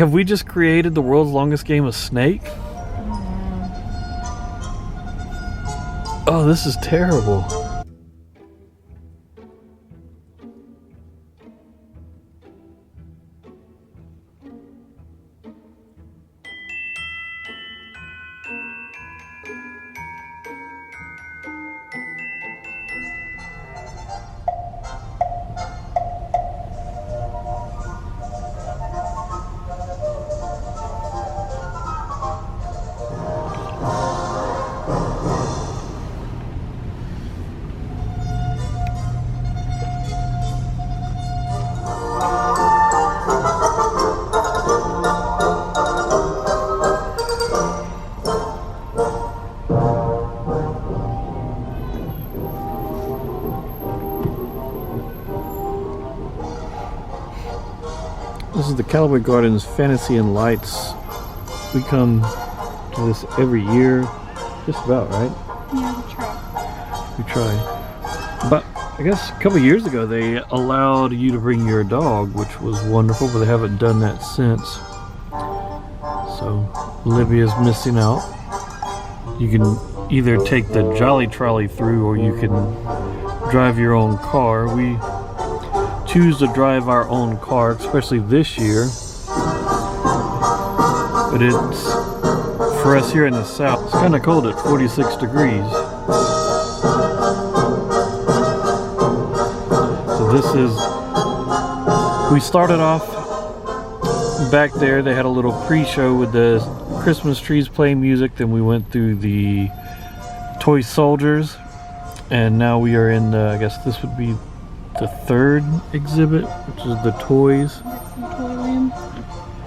Have we just created the world's longest game of Snake? Oh, this is terrible. This is the Callaway Gardens Fantasy and Lights. We come to this every year, just about, right? Yeah, we try. But I guess a couple of years ago they allowed you to bring your dog, which was wonderful, but they haven't done that since. So Libya's missing out. You can either take the Jolly Trolley through or you can drive your own car. We choose to drive our own car, especially this year. But it's, for us here in the south, it's kind of cold at 46 degrees. So this is, we started off back there. They had a little pre-show with the Christmas trees playing music. Then we went through the toy soldiers. And now we are in the, I guess this would be the third exhibit, which is the toys.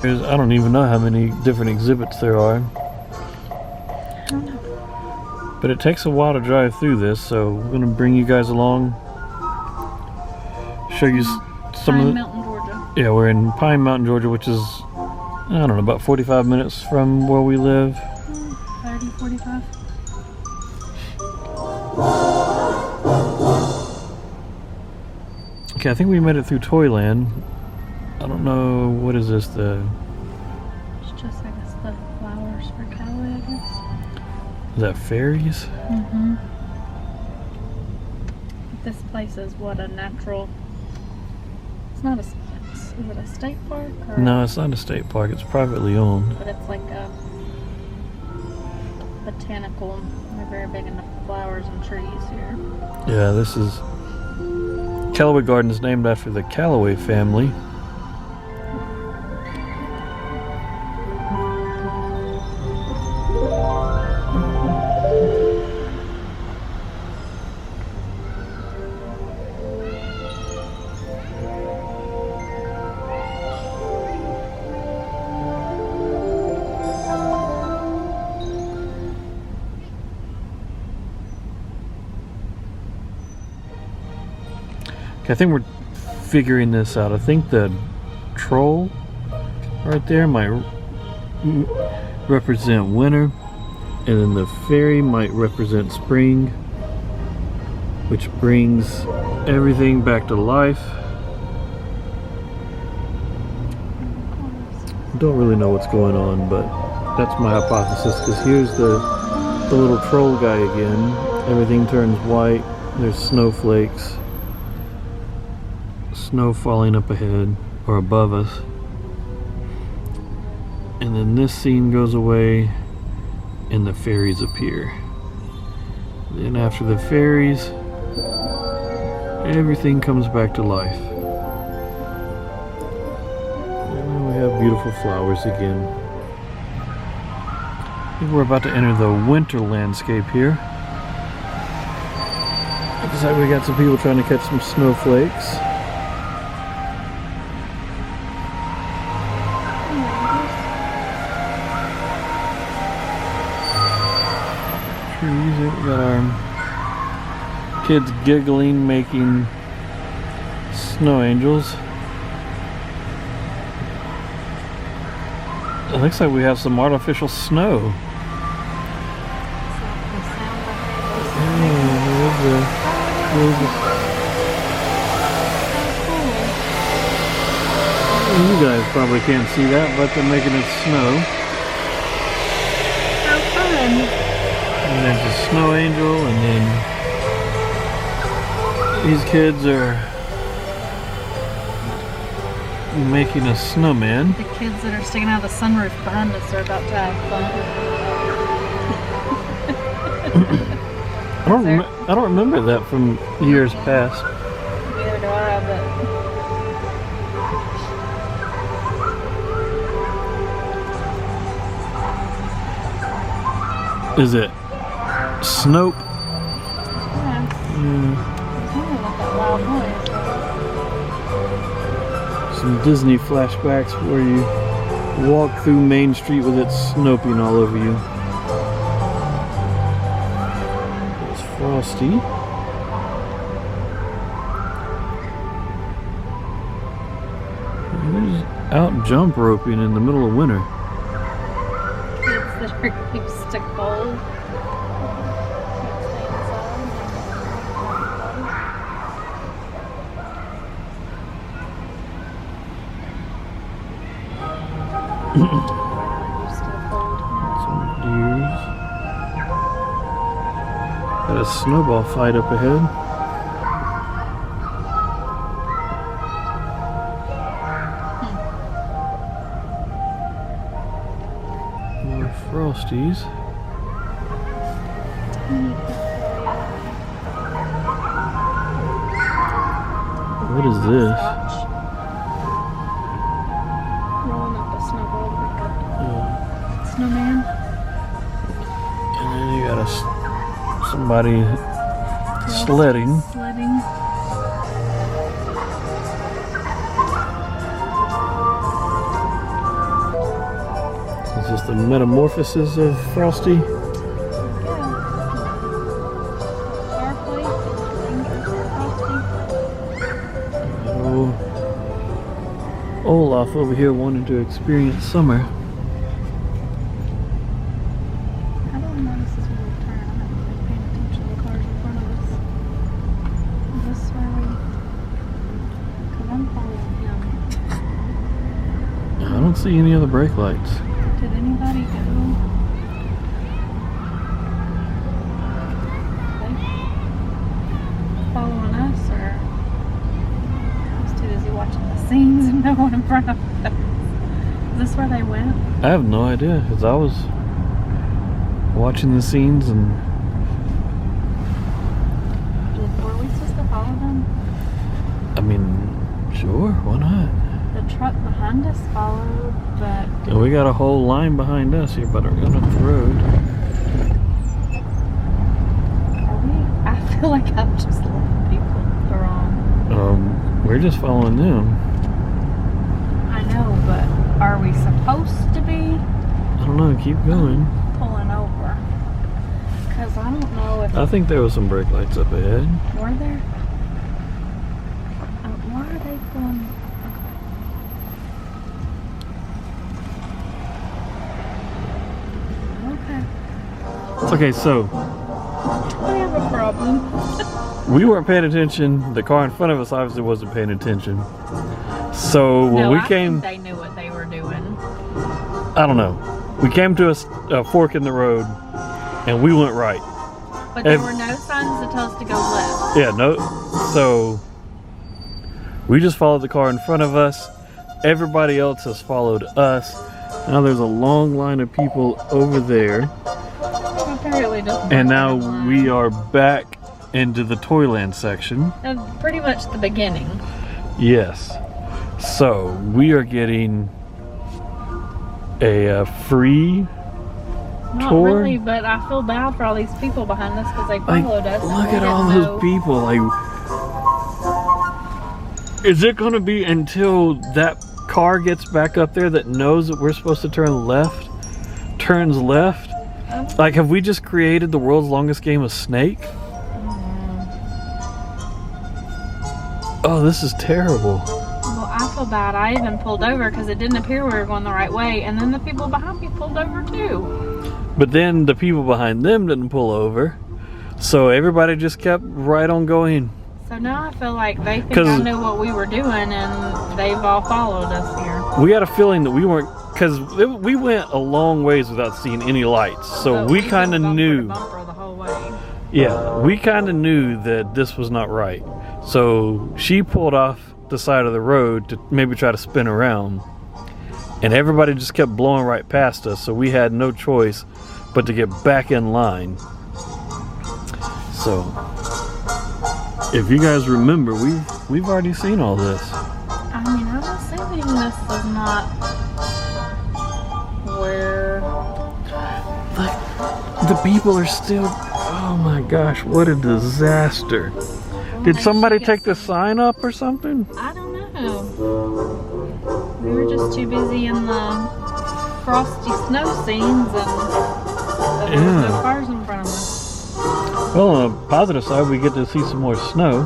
There's, I don't even know how many different exhibits there are. I don't know. But it takes a while to drive through this, so we're going to bring you guys along. Show you some of the... Pine Mountain, Georgia. Yeah, we're in Pine Mountain, Georgia, which is, I don't know, about 45 minutes from where we live. 30, 45. Okay, I think we made it through Toyland. I don't know, what is this, the... It's just, I guess, the flowers for Callaway, I guess. Is that fairies? Mm-hmm. This place is what, a natural... It's not a... Is it a state park? Or... No, it's not a state park. It's privately owned. But it's like a botanical. They're very big into flowers and trees here. Yeah, this is... Callaway Gardens, named after the Callaway family. Okay, I think we're figuring this out. I think the troll right there might represent winter, and then the fairy might represent spring, which brings everything back to life. Don't really know what's going on, but that's my hypothesis, because here's the little troll guy again. Everything turns white. There's snowflakes. Snow falling up ahead or above us, and then this scene goes away and the fairies appear. Then after the fairies, everything comes back to life, and then we have beautiful flowers again. I think we're about to enter the winter landscape here. Looks like we got some people trying to catch some snowflakes. We got our kids giggling, making snow angels. It looks like we have some artificial snow. You guys probably can't see that, but they're making it snow. How fun! And there's a snow angel, and then these kids are making a snowman. The kids that are sticking out of the sunroof behind us are about to have fun. I don't remember that from years past. Neither do I, but Is it Snope? yeah, Yeah. it's only like that loud noise. Some Disney flashbacks where you walk through Main Street with it snoping all over you. It's Frosty. He's out jump roping in the middle of winter. Kids that are used to cold. Some deers. Got a snowball fight up ahead. More Frosties. What is this? Rolling up a snowball like Uh, a snowman. and then you got somebody sledding. Sledding. Is this the metamorphosis of Frosty? Oh, Olaf over here wanting to experience summer. I don't notice this when we turn. I'm not really paying attention to the cars in front of us. Is this where we... Because I'm following him. I don't see any other brake lights. Did anybody go? They following us, or I was too busy watching the scenes and no one in front of us? Is this where they went? I have no idea, because I was watching the scenes and Were we supposed to follow them? I mean, sure, why not? The truck behind us followed, but And we got a whole line behind us here, but we're going up the road. are we? I feel like I'm just letting people wrong. We're just following them. I know, but are we supposed to be I don't know, keep going. pulling over? Because I don't know if I think there was some brake lights up ahead. were there. Why are they pulling? Okay. Okay, so We have a problem. we weren't paying attention. The car in front of us obviously wasn't paying attention. So when we I came, think they knew what they were doing. I don't know. We came to a fork in the road, and we went right. But there And- were no signs to tell us to go left. Yeah, no. So we just followed the car in front of us. Everybody else has followed us. Now there's a long line of people over there, Apparently just and now we are back into the Toyland section. That's pretty much the beginning. Yes. So we are getting a free Not tour. really, but I feel bad for all these people behind us because they Like, followed us. and look we at all didn't those know. people. Like, is it going to be until that car gets back up there that knows that we're supposed to turn left, turns left? Like, have we just created the world's longest game of Snake? Oh, this is terrible. Well, I feel bad. I even pulled over because it didn't appear we were going the right way, and then the people behind me pulled over too. But then the people behind them didn't pull over, so everybody just kept right on going So now I feel like they think I knew what we were doing, and they've all followed us here. We had a feeling that we weren't, because we went a long ways without seeing any lights, so we kind of knew. Bumper the whole way. Yeah, we kind of knew that this was not right. So she pulled off the side of the road to maybe try to spin around, and everybody just kept blowing right past us, so we had no choice but to get back in line. So if you guys remember, we've already seen all this. I mean, I'm assuming this is not where... Look, the people are still... Oh my gosh, what a disaster. Did somebody take the sign up or something? I don't know. We were just too busy in the frosty snow scenes, and there was no cars in front of us. Well, on the positive side, we get to see some more snow.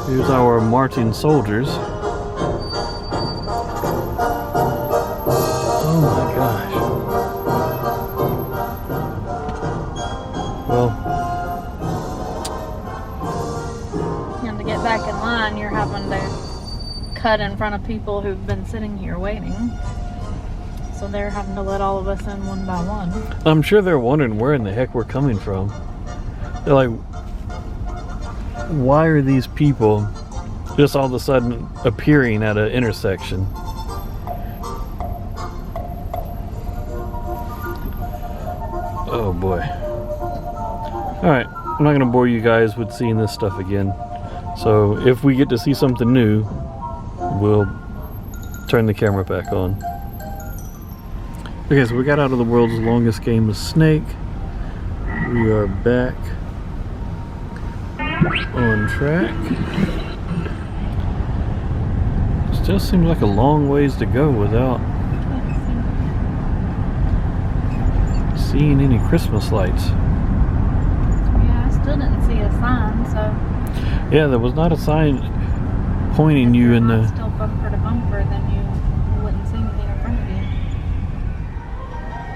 Here's our marching soldiers. Oh my gosh. Well, and to get back in line, you're having to cut in front of people who've been sitting here waiting. So they're having to let all of us in one by one. I'm sure they're wondering where in the heck we're coming from. They're like, why are these people just all of a sudden appearing at an intersection? Oh boy. Alright, I'm not going to bore you guys with seeing this stuff again. So if we get to see something new, we'll turn the camera back on. Okay, so we got out of the world's longest game of Snake. We are back on track. Still seems like a long ways to go without seeing any Christmas lights. Yeah, I still didn't see a sign, so... Yeah, there was not a sign pointing you in the... Still bumper to bumper, then you wouldn't see anything in front of you.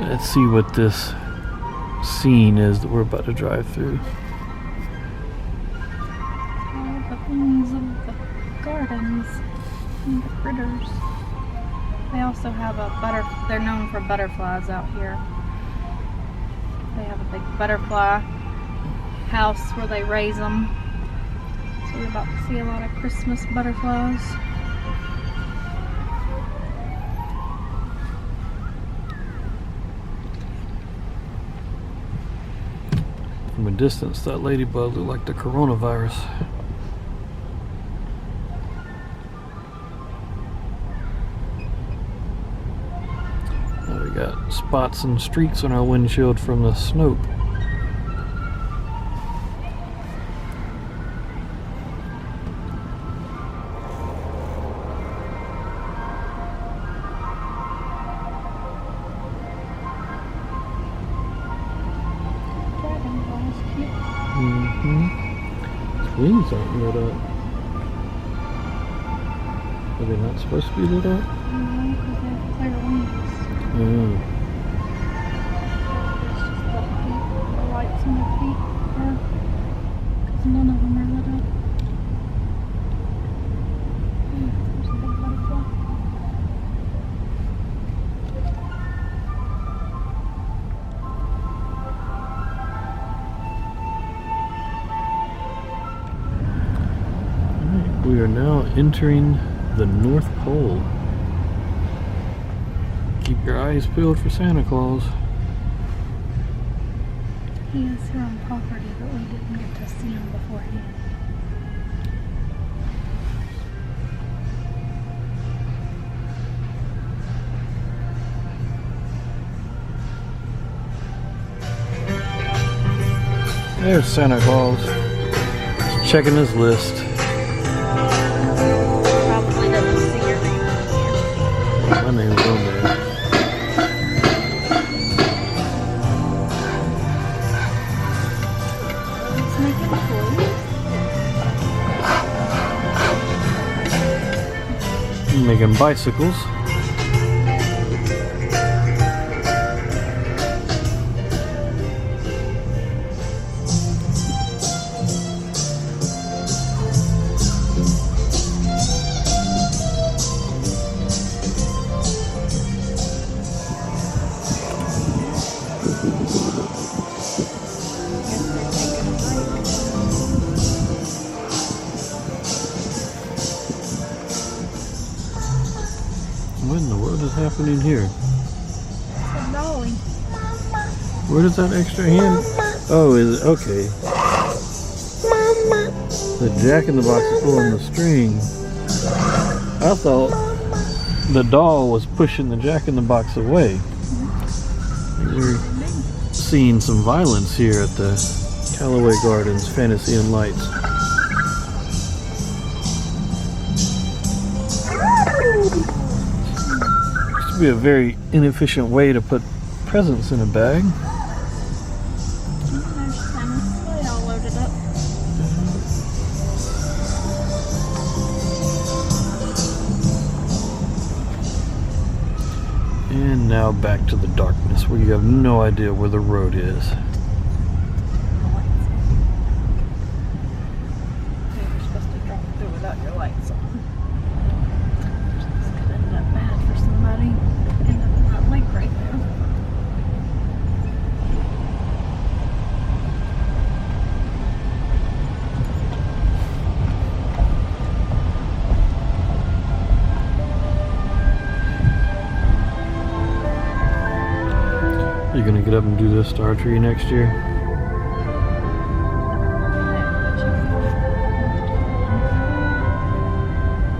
Let's see what this scene is that we're about to drive through. All the things of the gardens and the critters. They also have a they're known for butterflies out here. They have a big butterfly house where they raise them. So you're about to see a lot of Christmas butterflies. From a distance, that ladybug looked like the coronavirus. Now we got spots and streaks on our windshield from the snow. His wings aren't lit up. Are they not supposed to be lit up? No, because they have clear wings. Oh. It's just the feet, the lights on the feet are, because none of them are lit up. There's a big butterfly. We are now entering the North Pole. Keep your eyes peeled for Santa Claus. He is here on property, but we didn't get to see him beforehand. There's Santa Claus. He's checking his list. Probably doesn't see your name on here. My name's on there. Let's make it toys. Making bicycles. What in the world is happening here? It's a dolly. Where does that extra hand? Oh, is it? Okay. The Jack in the Box is pulling the string. I thought the doll was pushing the Jack in the Box away. We're seeing some violence here at the Callaway Gardens Fantasy and Lights. Used to be a very inefficient way to put presents in a bag. There's Santa's sleigh all loaded up. And now back to the darkness where you have no idea where the road is. You're supposed to drive through without your lights on. This could end up bad for somebody. End up in that lake right there. You gonna get up and do this star tree next year?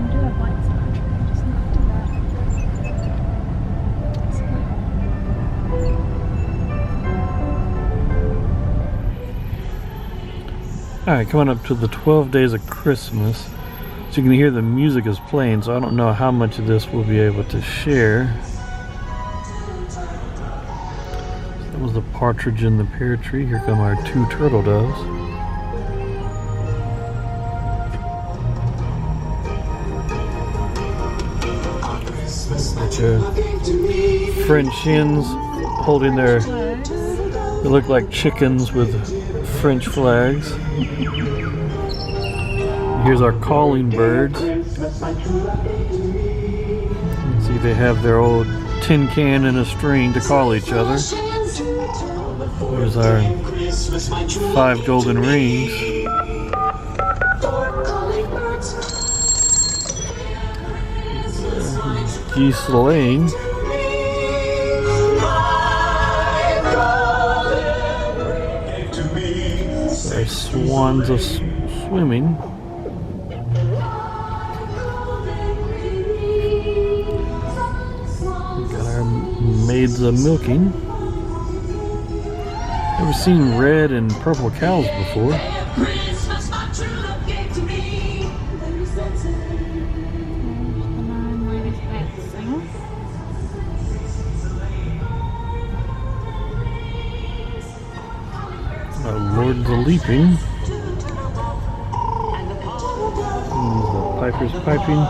We do have lights on, just not too bad. Alright, coming up to the 12 days of Christmas. So you can hear the music is playing, so I don't know how much of this we'll be able to share. That was the partridge in the pear tree. Here come our 2 turtle doves. Bunch of French hens holding their, they look like chickens with French flags. Here's our calling birds. You can see they have their old tin can and a string to call each other. There's our 5 golden rings. Geese laying. Our swans are swimming. We got our maids a milking. Never seen red and purple cows before. Our Lord the Leaping. The pipers piping.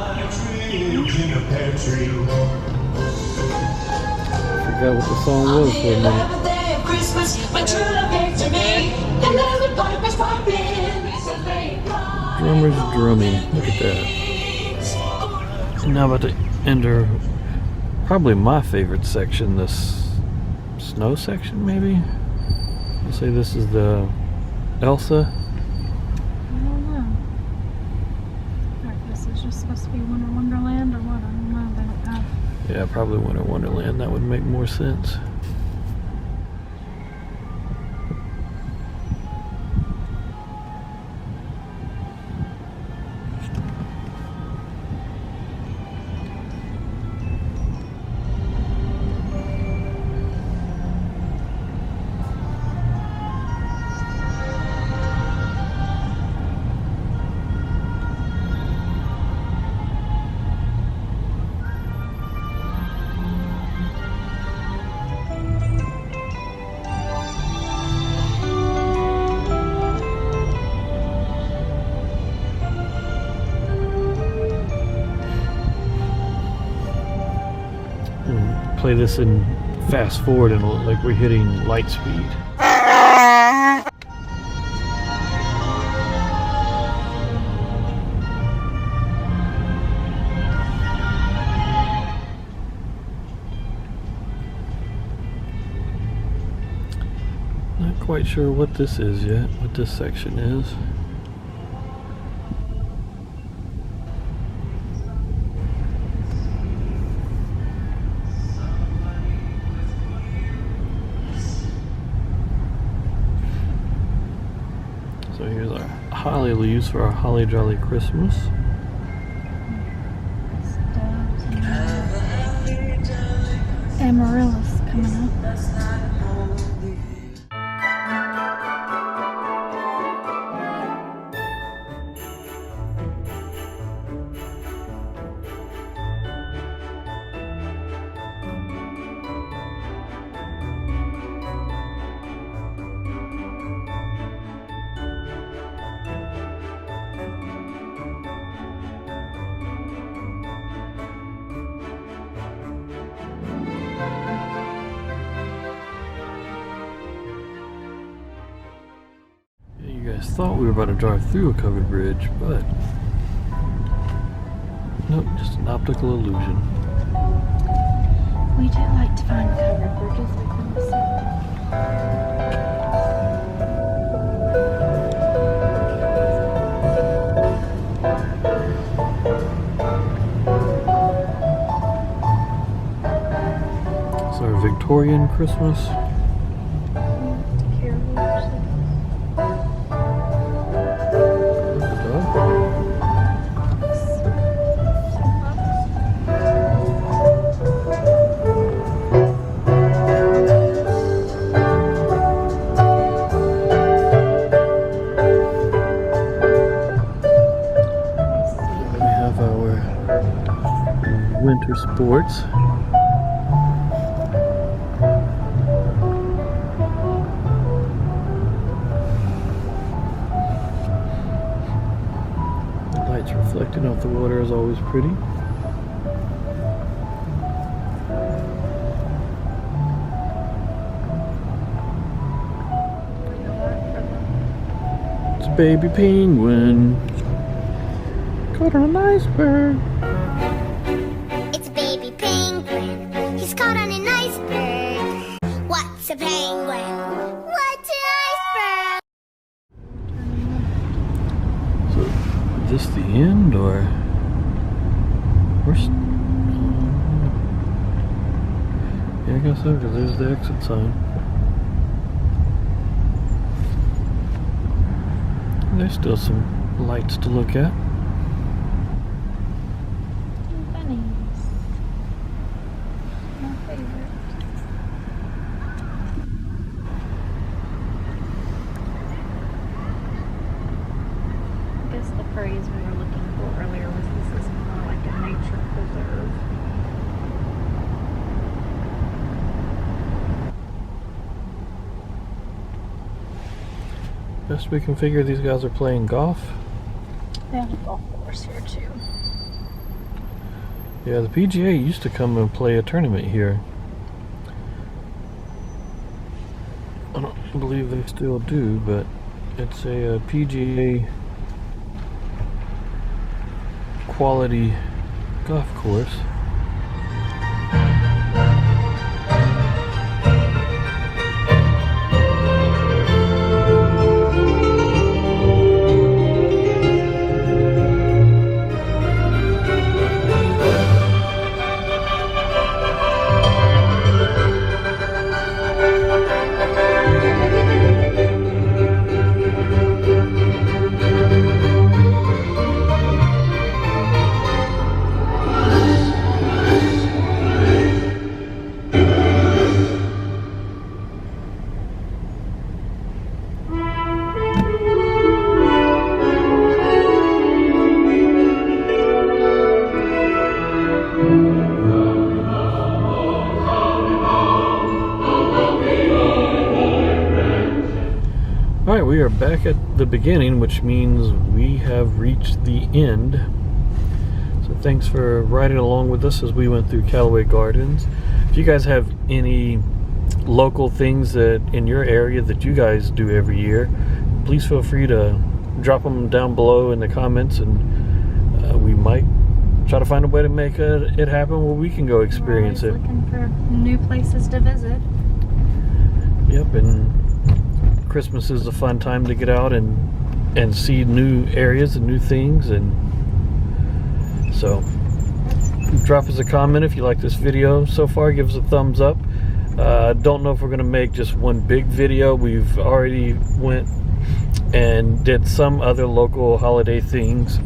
Forgot what the song was for a minute. Drummers drumming. Look at that. And now about to enter probably my favorite section, this snow section maybe? I'll say this is the Elsa. I don't know. Alright, this is just supposed to be Winter Wonderland or what? I don't know. They don't have. Yeah, probably Winter Wonderland. That would make more sense. Play this in fast forward and it'll look like we're hitting light speed. Not quite sure what this is yet, what this section is. holly leaves for our Holly Jolly Christmas. Amaryllis coming up. You guys thought we were about to drive through a covered bridge, but nope, just an optical illusion. We do like to find covered bridges within the city. It's our Victorian Christmas. Winter sports. The lights reflecting off the water is always pretty. It's a baby penguin caught on an iceberg. What's a penguin? What's an iceberg? So, is this the end, or yeah, I guess so, because there's the exit sign. There's still some lights to look at. Bunnies. My favorite. The phrase we were looking for earlier was this is more like a nature preserve. Best we can figure, these guys are playing golf. They have a golf course here too. Yeah, the PGA used to come and play a tournament here. I don't believe they still do, but it's a PGA quality golf course. Alright, we are back at the beginning, which means we have reached the end. So thanks for riding along with us as we went through Callaway Gardens. If you guys have any local things that in your area that you guys do every year, please feel free to drop them down below in the comments, and we might try to find a way to make it happen where we can go experience it. Looking for new places to visit. Yep, and Christmas is a fun time to get out and see new areas and new things, and so drop us a comment if you like this video so far. Give us a thumbs up. Don't know if we're gonna make just one big video. We've already went and did some other local holiday things.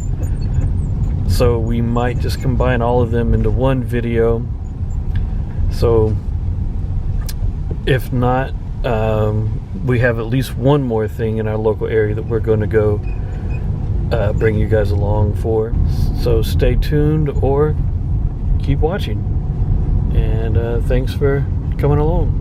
So we might just combine all of them into one video. So if not, we have at least one more thing in our local area that we're going to go bring you guys along for. So stay tuned or keep watching. And thanks for coming along.